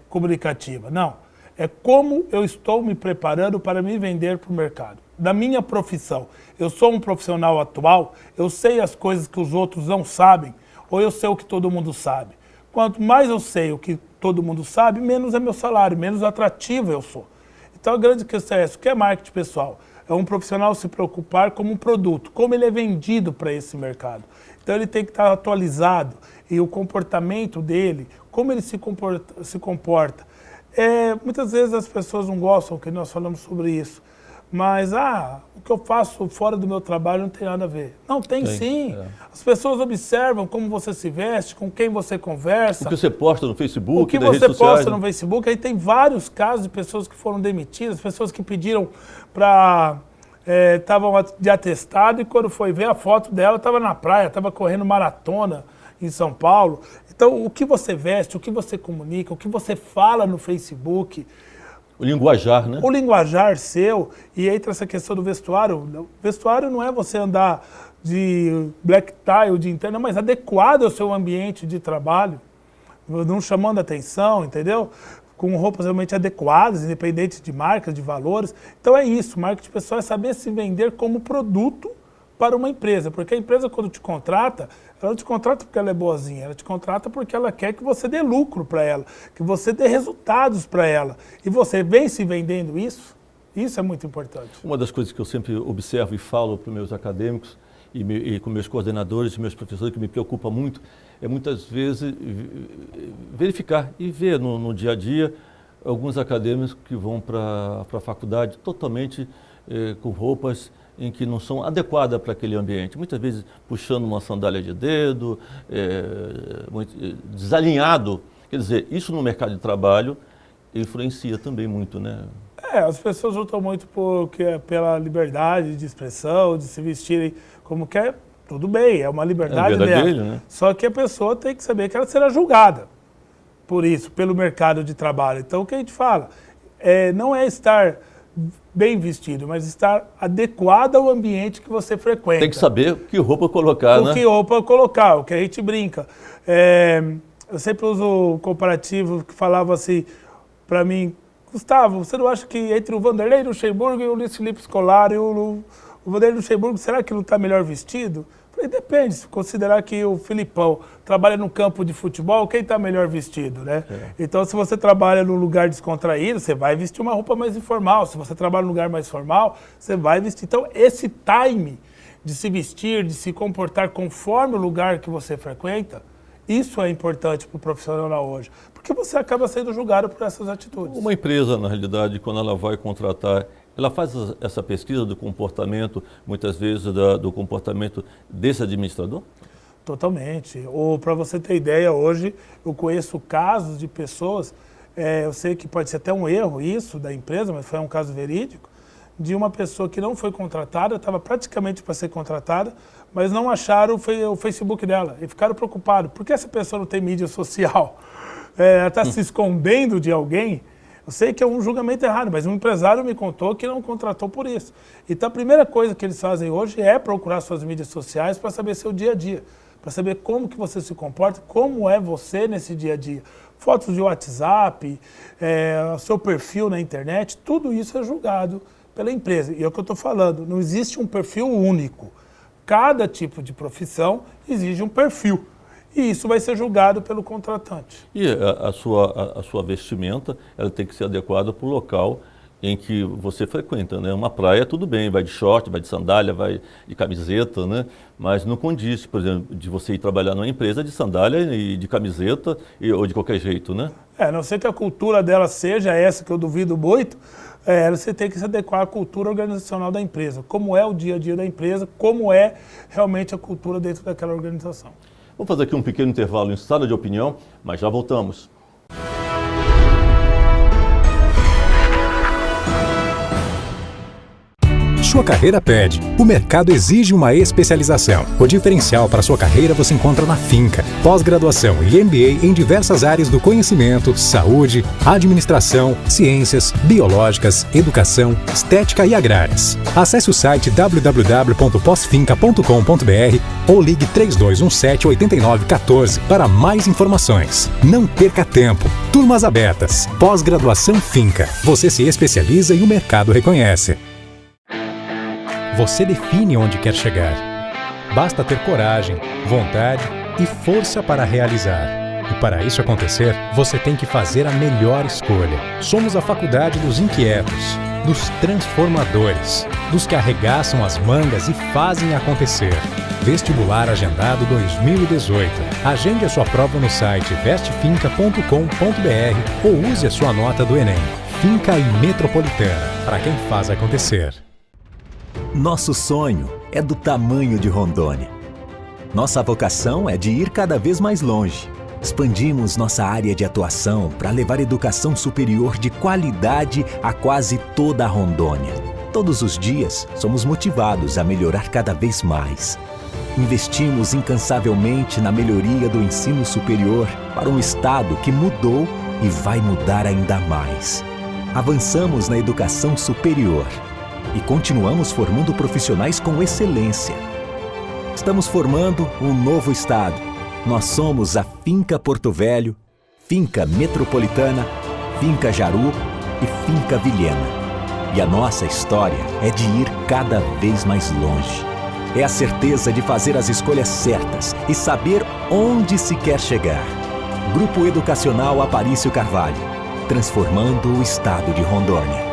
comunicativa. Não. É como eu estou me preparando para me vender para o mercado. Da minha profissão. Eu sou um profissional atual, eu sei as coisas que os outros não sabem, ou eu sei o que todo mundo sabe. Quanto mais eu sei o que todo mundo sabe, menos é meu salário, menos atrativo eu sou. Então a grande questão é essa. O que é marketing pessoal? É um profissional se preocupar como um produto, como ele é vendido para esse mercado. Então ele tem que estar atualizado e o comportamento dele, como ele se comporta. Muitas vezes as pessoas não gostam que nós falamos sobre isso, mas o que eu faço fora do meu trabalho não tem nada a ver. Não, tem sim. As pessoas observam como você se veste, com quem você conversa. O que você posta no Facebook, o que você posta no Facebook. Aí tem vários casos de pessoas que foram demitidas, pessoas que pediram para... estavam de atestado e quando foi ver a foto dela, estava na praia, estava correndo maratona em São Paulo. Então, o que você veste, o que você comunica, o que você fala no Facebook... O linguajar, né? O linguajar seu, e entra essa questão do vestuário. O vestuário não é você andar de black tie o dia inteiro, não, mas adequado ao seu ambiente de trabalho, não chamando atenção, entendeu? Com roupas realmente adequadas, independente de marcas, de valores. Então é isso, marketing pessoal é saber se vender como produto para uma empresa, porque a empresa quando te contrata, ela te contrata porque ela é boazinha, ela te contrata porque ela quer que você dê lucro para ela, que você dê resultados para ela. E você vem se vendendo isso é muito importante. Uma das coisas que eu sempre observo e falo para os meus acadêmicos e com meus coordenadores e meus professores, que me preocupa muito, é muitas vezes verificar e ver no dia a dia alguns acadêmicos que vão para a faculdade totalmente com roupas em que não são adequadas para aquele ambiente. Muitas vezes puxando uma sandália de dedo, desalinhado. Quer dizer, isso no mercado de trabalho influencia também muito, né? As pessoas lutam muito pela liberdade de expressão, de se vestirem como quer. Tudo bem, é uma liberdade dela. Dele, né? Só que a pessoa tem que saber que ela será julgada por isso, pelo mercado de trabalho. Então, o que a gente fala? Não é estar bem vestido, mas estar adequado ao ambiente que você frequenta. Tem que saber que roupa colocar, né? Que roupa colocar, o que a gente brinca. Eu sempre uso o comparativo que falava assim para mim, Gustavo, você não acha que entre o Vanderlei Luxemburgo e o Luiz Felipe Scolari, o Vanderlei Luxemburgo, será que não está melhor vestido? Falei, depende, se considerar que o Filipão trabalha no campo de futebol, quem está melhor vestido, né? Então, se você trabalha num lugar descontraído, você vai vestir uma roupa mais informal. Se você trabalha num lugar mais formal, você vai vestir. Então, esse time de se vestir, de se comportar conforme o lugar que você frequenta, isso é importante para o profissional hoje. Porque você acaba sendo julgado por essas atitudes. Uma empresa, na realidade, quando ela vai contratar, ela faz essa pesquisa do comportamento, muitas vezes, do comportamento desse administrador? Totalmente. Ou para você ter ideia, hoje eu conheço casos de pessoas, eu sei que pode ser até um erro isso da empresa, mas foi um caso verídico, de uma pessoa que não foi contratada, estava praticamente para ser contratada, mas não acharam o Facebook dela e ficaram preocupados. Por que essa pessoa não tem mídia social? Ela está se escondendo de alguém? Eu sei que é um julgamento errado, mas um empresário me contou que não contratou por isso. Então a primeira coisa que eles fazem hoje é procurar suas mídias sociais para saber seu dia a dia, para saber como que você se comporta, como é você nesse dia a dia. Fotos de WhatsApp, seu perfil na internet, tudo isso é julgado pela empresa. E é o que eu estou falando, não existe um perfil único. Cada tipo de profissão exige um perfil. E isso vai ser julgado pelo contratante. E a sua vestimenta, ela tem que ser adequada para o local em que você frequenta, né? Uma praia, tudo bem, vai de short, vai de sandália, vai de camiseta, né? Mas não condiz, por exemplo, de você ir trabalhar numa empresa de sandália e de camiseta ou de qualquer jeito, né? A não ser que a cultura dela seja essa, que eu duvido muito, você tem que se adequar à cultura organizacional da empresa. Como é o dia a dia da empresa, como é realmente a cultura dentro daquela organização. Vamos fazer aqui um pequeno intervalo em Sala de Opinião, mas já voltamos. sua carreira pede. O mercado exige uma especialização. O diferencial para sua carreira você encontra na Finca. Pós-graduação e MBA em diversas áreas do conhecimento, saúde, administração, ciências, biológicas, educação, estética e agrárias. Acesse o site www.posfinca.com.br ou ligue 3217-8914 para mais informações. Não perca tempo. Turmas abertas. Pós-graduação Finca. Você se especializa e o mercado reconhece. Você define onde quer chegar. Basta ter coragem, vontade e força para realizar. E para isso acontecer, você tem que fazer a melhor escolha. Somos a faculdade dos inquietos, dos transformadores, dos que arregaçam as mangas e fazem acontecer. Vestibular Agendado 2018. Agende a sua prova no site vestefinca.com.br ou use a sua nota do Enem. Finca e Metropolitana, para quem faz acontecer. Nosso sonho é do tamanho de Rondônia. Nossa vocação é de ir cada vez mais longe. Expandimos nossa área de atuação para levar educação superior de qualidade a quase toda a Rondônia. Todos os dias, somos motivados a melhorar cada vez mais. Investimos incansavelmente na melhoria do ensino superior para um estado que mudou e vai mudar ainda mais. Avançamos na educação superior e continuamos formando profissionais com excelência. Estamos formando um novo estado. Nós somos a Finca Porto Velho, Finca Metropolitana, Finca Jaru e Finca Vilhena. E a nossa história é de ir cada vez mais longe. É a certeza de fazer as escolhas certas e saber onde se quer chegar. Grupo Educacional Aparício Carvalho, transformando o estado de Rondônia.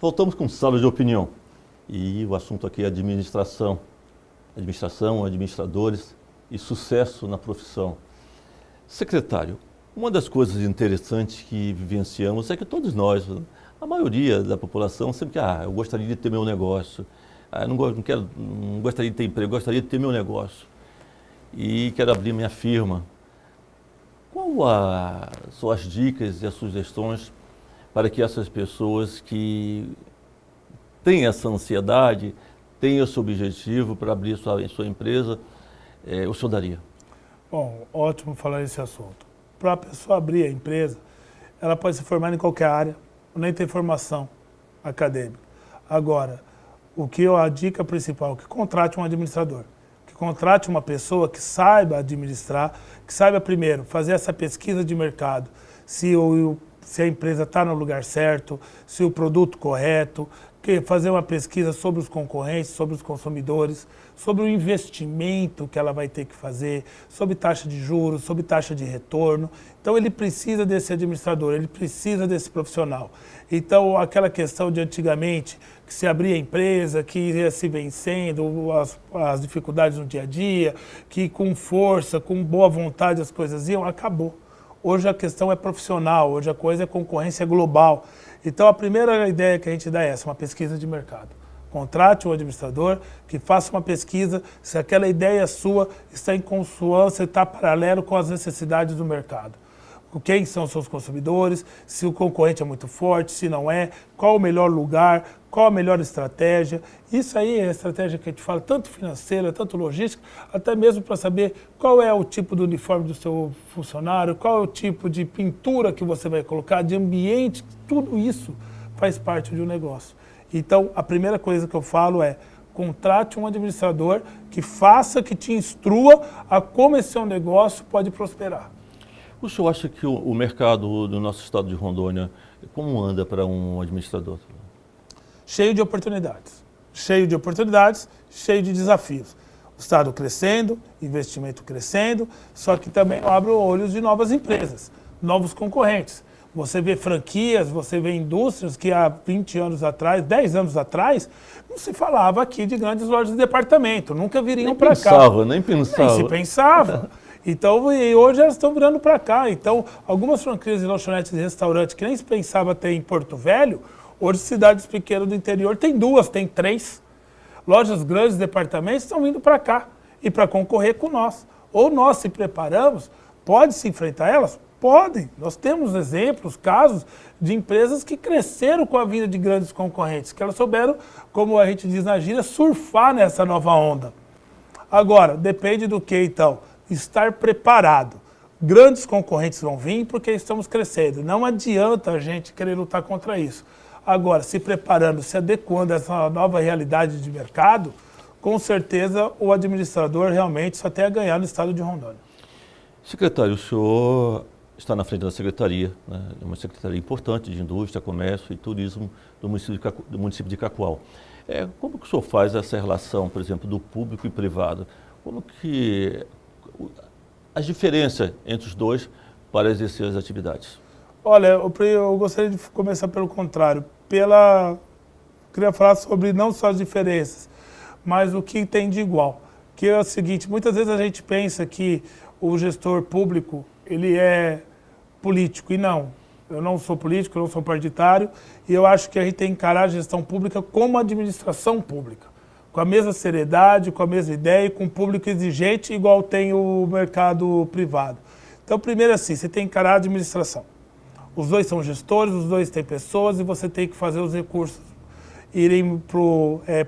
Voltamos com sala de opinião. E o assunto aqui é administração. Administração, administradores e sucesso na profissão. Secretário, uma das coisas interessantes que vivenciamos é que todos nós, a maioria da população, sempre que eu gostaria de ter meu negócio, não gostaria de ter emprego, gostaria de ter meu negócio e quero abrir minha firma. Qual são as dicas e as sugestões para que essas pessoas que têm essa ansiedade, têm esse objetivo para abrir sua empresa, o senhor daria? Bom, ótimo falar esse assunto. Para a pessoa abrir a empresa, ela pode se formar em qualquer área, nem ter formação acadêmica. Agora, a dica principal é que contrate um administrador, que contrate uma pessoa que saiba administrar, que saiba primeiro fazer essa pesquisa de mercado, se a empresa está no lugar certo, se o produto correto, fazer uma pesquisa sobre os concorrentes, sobre os consumidores, sobre o investimento que ela vai ter que fazer, sobre taxa de juros, sobre taxa de retorno. Então ele precisa desse administrador, ele precisa desse profissional. Então aquela questão de antigamente, que se abria a empresa, que ia se vencendo, as dificuldades no dia a dia, que com força, com boa vontade as coisas iam, acabou. Hoje a questão é profissional, hoje a coisa é concorrência global. Então a primeira ideia que a gente dá é essa, uma pesquisa de mercado. Contrate um administrador que faça uma pesquisa se aquela ideia sua está em consonância, está paralelo com as necessidades do mercado. Quem são os seus consumidores, se o concorrente é muito forte, se não é, qual o melhor lugar, qual a melhor estratégia. Isso aí é a estratégia que a gente fala, tanto financeira, tanto logística, até mesmo para saber qual é o tipo do uniforme do seu funcionário, qual é o tipo de pintura que você vai colocar, de ambiente, tudo isso faz parte de um negócio. Então, a primeira coisa que eu falo é, contrate um administrador que faça, que te instrua a como esse seu negócio pode prosperar. O senhor acha que o mercado do nosso estado de Rondônia, como anda para um administrador? Cheio de oportunidades, cheio de desafios. O estado crescendo, investimento crescendo, só que também abre olhos de novas empresas, novos concorrentes. Você vê franquias, você vê indústrias que há 20 anos atrás, 10 anos atrás, não se falava aqui de grandes lojas de departamento, nunca viriam para cá. Nem Nem se pensava. Então, e hoje elas estão virando para cá. Então, algumas franquias de lanchonetes e restaurantes que nem se pensava ter em Porto Velho, hoje cidades pequenas do interior tem 2, tem 3. Lojas grandes, departamentos estão vindo para cá e para concorrer com nós. Ou nós se preparamos Pode-se enfrentar elas? Podem. Nós temos exemplos, casos de empresas que cresceram com a vinda de grandes concorrentes, que elas souberam, como a gente diz na gíria, surfar nessa nova onda. Agora, depende do que então? Estar preparado. Grandes concorrentes vão vir porque estamos crescendo. Não adianta a gente querer lutar contra isso. Agora, se preparando, se adequando a essa nova realidade de mercado, com certeza o administrador realmente só tem a ganhar no estado de Rondônia. Secretário, o senhor está na frente da secretaria, né? É uma secretaria importante de indústria, comércio e turismo do município de Cacoal. Como que o senhor faz essa relação, por exemplo, do público e privado? Como que as diferenças entre os dois para exercer as atividades? Olha, eu gostaria de começar pelo contrário. Queria falar sobre não só as diferenças, mas o que tem de igual. Que é o seguinte, muitas vezes a gente pensa que o gestor público, ele é político, e não. Eu não sou político, eu não sou partidário, e eu acho que a gente tem que encarar a gestão pública como administração pública, com a mesma seriedade, com a mesma ideia, com um público exigente, igual tem o mercado privado. Então, primeiro assim, você tem que encarar a administração. Os dois são gestores, os dois têm pessoas, e você tem que fazer os recursos irem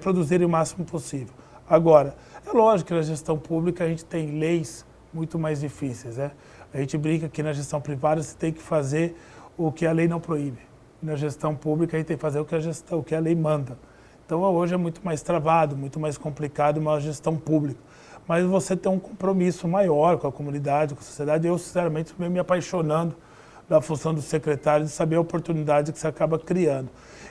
produzirem o máximo possível. Agora, é lógico que na gestão pública a gente tem leis muito mais difíceis, né? A gente brinca que na gestão privada você tem que fazer o que a lei não proíbe. Na gestão pública a gente tem que fazer o que a lei manda. Então hoje é muito mais travado, muito mais complicado uma gestão pública. Mas você tem um compromisso maior com a comunidade, com a sociedade. Eu, sinceramente, venho me apaixonando da função do secretário de saber a oportunidade que você acaba criando.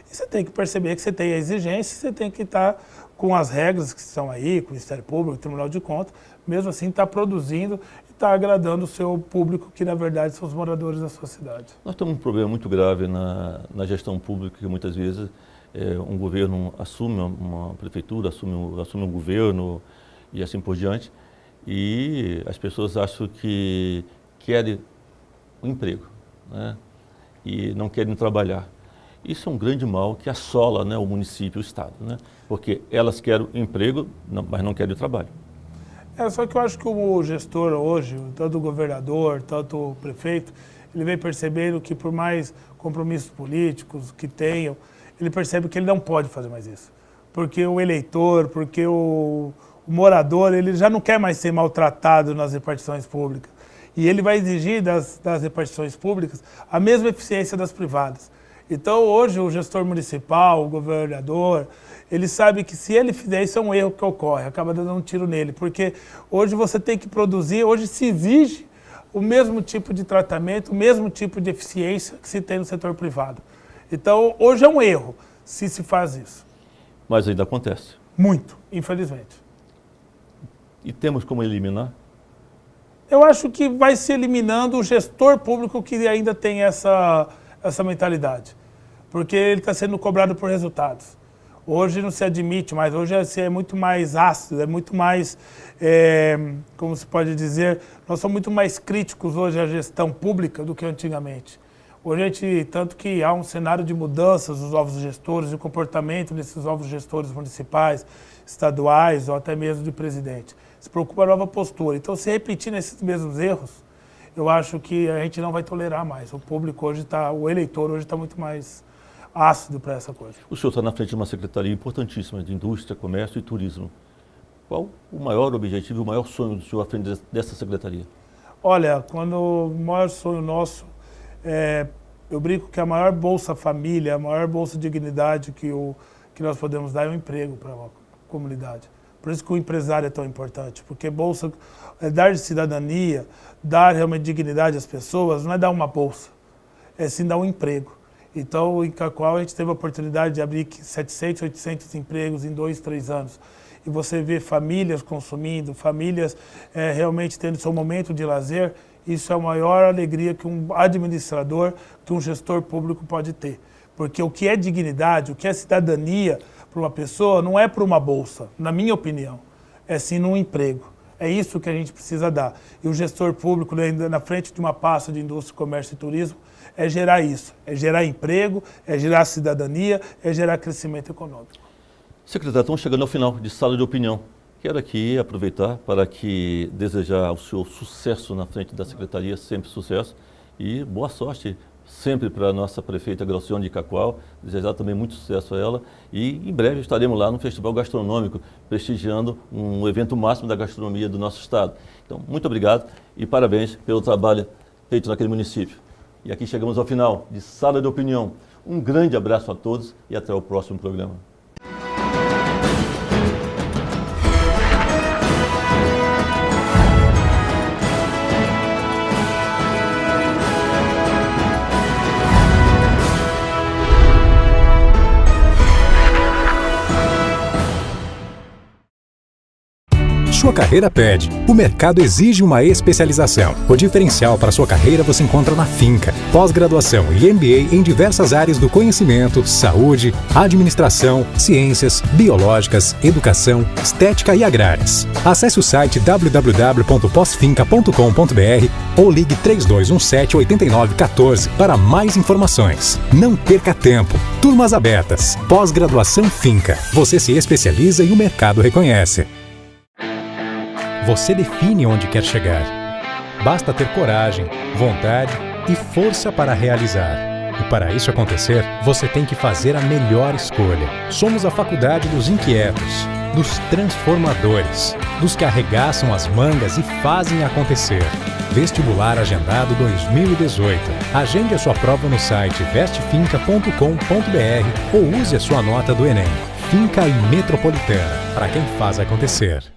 E você tem que perceber que você tem a exigência, você tem que estar com as regras que estão aí, com o Ministério Público, o Tribunal de Contas, mesmo assim está produzindo e está agradando o seu público, que na verdade são os moradores da sua cidade. Nós temos um problema muito grave na gestão pública, que muitas vezes um governo assume uma prefeitura, assume um governo e assim por diante, e as pessoas acham que querem um emprego, né? E não querem trabalhar. Isso é um grande mal que assola, né, o município, o estado, né? Porque elas querem emprego, mas não querem o trabalho. Só que eu acho que o gestor hoje, tanto o governador, tanto o prefeito, ele vem percebendo que por mais compromissos políticos que tenham, ele percebe que ele não pode fazer mais isso. Porque o eleitor, porque o morador, ele já não quer mais ser maltratado nas repartições públicas. E ele vai exigir das repartições públicas a mesma eficiência das privadas. Então, hoje, o gestor municipal, o governador, ele sabe que se ele fizer isso é um erro que ocorre, acaba dando um tiro nele, porque hoje você tem que produzir, hoje se exige o mesmo tipo de tratamento, o mesmo tipo de eficiência que se tem no setor privado. Então, hoje é um erro se faz isso. Mas ainda acontece. Muito, infelizmente. E temos como eliminar? Eu acho que vai se eliminando o gestor público que ainda tem essa mentalidade, porque ele está sendo cobrado por resultados. Hoje não se admite mais, hoje é muito mais ácido, é muito mais, como se pode dizer, nós somos muito mais críticos hoje à gestão pública do que antigamente. Hoje tanto que há um cenário de mudanças dos novos gestores, o comportamento desses novos gestores municipais, estaduais ou até mesmo de presidente. Se preocupa a nova postura. Então, se repetir nesses mesmos erros, eu acho que a gente não vai tolerar mais. O público hoje o eleitor hoje está muito mais ácido para essa coisa. O senhor está na frente de uma secretaria importantíssima de indústria, comércio e turismo. Qual o maior objetivo, o maior sonho do senhor à frente dessa secretaria? Olha, o maior sonho nosso eu brinco que a maior Bolsa Família, a maior Bolsa Dignidade que nós podemos dar é o emprego para a comunidade. Por isso que o empresário é tão importante, porque bolsa é dar cidadania, dar realmente dignidade às pessoas, não é dar uma bolsa, é sim dar um emprego. Então, em Cacoal, a gente teve a oportunidade de abrir 700, 800 empregos em 2, 3 anos. E você vê famílias consumindo, famílias realmente tendo seu momento de lazer, isso é a maior alegria que um administrador, que um gestor público pode ter. Porque o que é dignidade, o que é cidadania para uma pessoa, não é para uma bolsa, na minha opinião, é sim num emprego. É isso que a gente precisa dar. E o gestor público, na frente de uma pasta de indústria, comércio e turismo, é gerar isso. É gerar emprego, é gerar cidadania, é gerar crescimento econômico. Secretário, estamos chegando ao final de Sala de Opinião. Quero aqui aproveitar para desejar ao senhor sucesso na frente da Secretaria, sempre sucesso, e boa sorte sempre para a nossa prefeita Graucione de Cacoal, desejar também muito sucesso a ela, e em breve estaremos lá no Festival Gastronômico, prestigiando um evento máximo da gastronomia do nosso estado. Então, muito obrigado e parabéns pelo trabalho feito naquele município. E aqui chegamos ao final de Sala de Opinião. Um grande abraço a todos e até o próximo programa. Sua carreira pede. O mercado exige uma especialização. O diferencial para sua carreira você encontra na Finca. Pós-graduação e MBA em diversas áreas do conhecimento, saúde, administração, ciências, biológicas, educação, estética e agrárias. Acesse o site www.posfinca.com.br ou ligue 3217-8914 para mais informações. Não perca tempo. Turmas abertas. Pós-graduação Finca. Você se especializa e o mercado reconhece. Você define onde quer chegar. Basta ter coragem, vontade e força para realizar. E para isso acontecer, você tem que fazer a melhor escolha. Somos a faculdade dos inquietos, dos transformadores, dos que arregaçam as mangas e fazem acontecer. Vestibular Agendado 2018. Agende a sua prova no site vestefinca.com.br ou use a sua nota do Enem. Finca e Metropolitana, para quem faz acontecer.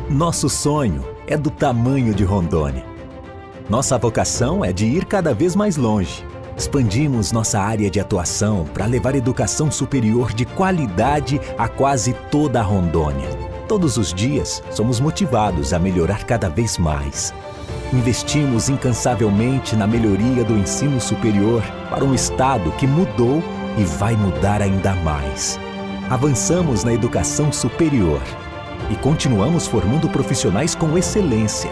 Nosso sonho é do tamanho de Rondônia. Nossa vocação é de ir cada vez mais longe. Expandimos nossa área de atuação para levar educação superior de qualidade a quase toda a Rondônia. Todos os dias, somos motivados a melhorar cada vez mais. Investimos incansavelmente na melhoria do ensino superior para um estado que mudou e vai mudar ainda mais. Avançamos na educação superior e continuamos formando profissionais com excelência.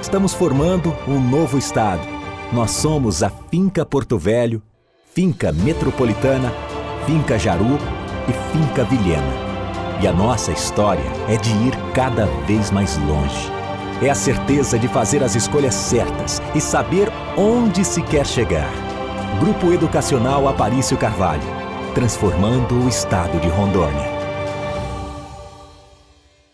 Estamos formando um novo estado. Nós somos a Finca Porto Velho, Finca Metropolitana, Finca Jaru e Finca Vilhena. E a nossa história é de ir cada vez mais longe. É a certeza de fazer as escolhas certas e saber onde se quer chegar. Grupo Educacional Aparício Carvalho, transformando o estado de Rondônia.